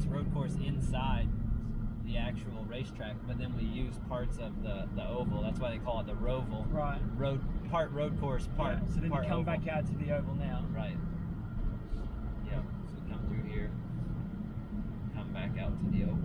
road course inside the actual racetrack, but then we use parts of the oval. That's why they call it the ROVAL. Right. Part road course, part. Yeah, so then part you come oval. back out to the oval now. Right. Yeah. So we come through here, come back out to the oval.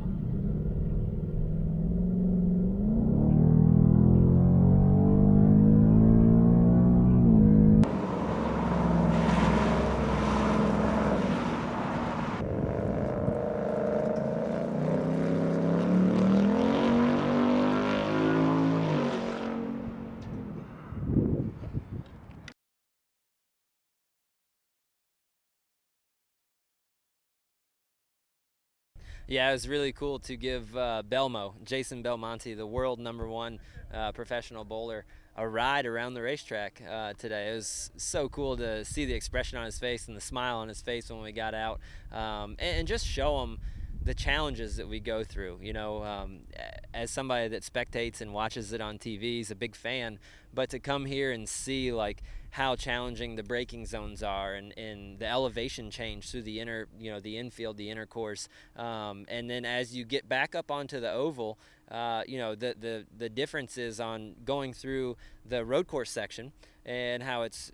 Yeah, it was really cool to give Jason Belmonte, the world #1 professional bowler, a ride around the racetrack today. It was so cool to see the expression on his face and the smile on his face when we got out, and just show him the challenges that we go through. You know, as somebody that spectates and watches it on TV, is a big fan, but to come here and see like how challenging the braking zones are and the elevation change through the the infield, the inner course, and then as you get back up onto the oval, the differences on going through the road course section and how it's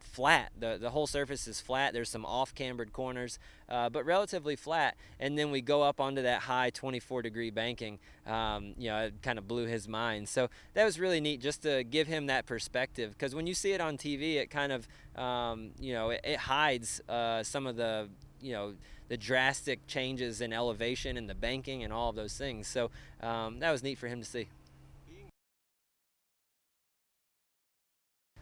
flat. The whole surface is flat. There's some off-cambered corners, but relatively flat. And then we go up onto that high 24-degree banking. It kind of blew his mind. So that was really neat just to give him that perspective, because when you see it on TV, it kind of it hides some of the the drastic changes in elevation and the banking and all of those things. So that was neat for him to see.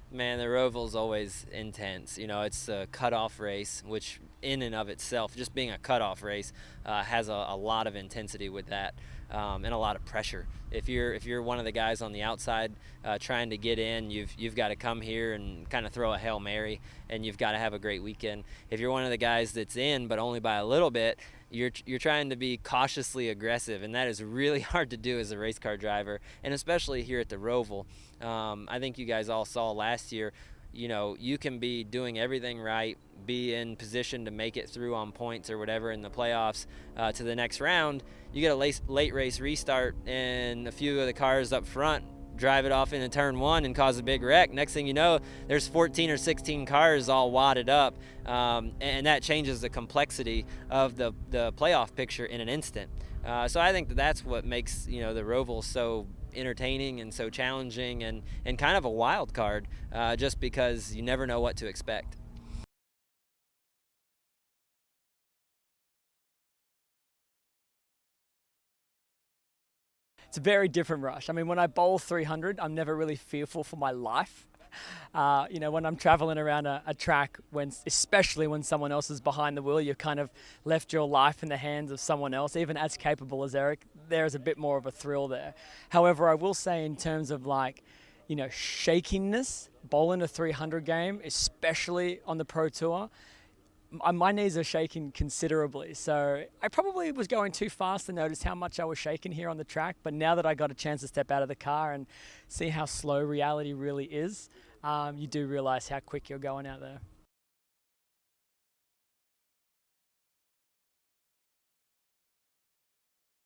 Man, the ROVAL's always intense. It's a cutoff race, which in and of itself, just being a cutoff race, has a lot of intensity with that, and a lot of pressure. If you're one of the guys on the outside trying to get in, you've got to come here and kind of throw a Hail Mary, and you've got to have a great weekend. If you're one of the guys that's in, but only by a little bit, you're trying to be cautiously aggressive, and that is really hard to do as a race car driver, and especially here at the ROVAL. I think you guys all saw last year, you can be doing everything right, be in position to make it through on points or whatever in the playoffs to the next round. You get a late race restart, and a few of the cars up front drive it off into turn 1 and cause a big wreck. Next thing you know, there's 14 or 16 cars all wadded up, and that changes the complexity of the playoff picture in an instant. So I think that's what makes the ROVAL so entertaining and so challenging and kind of a wild card, just because you never know what to expect. It's a very different rush. I mean, when I bowl 300, I'm never really fearful for my life. When I'm traveling around a track, especially when someone else is behind the wheel, you've kind of left your life in the hands of someone else, even as capable as Aric. There's a bit more of a thrill there. However, I will say in terms of shakiness, bowling a 300 game, especially on the Pro Tour, my knees are shaking considerably. So I probably was going too fast to notice how much I was shaking here on the track. But now that I got a chance to step out of the car and see how slow reality really is, you do realize how quick you're going out there.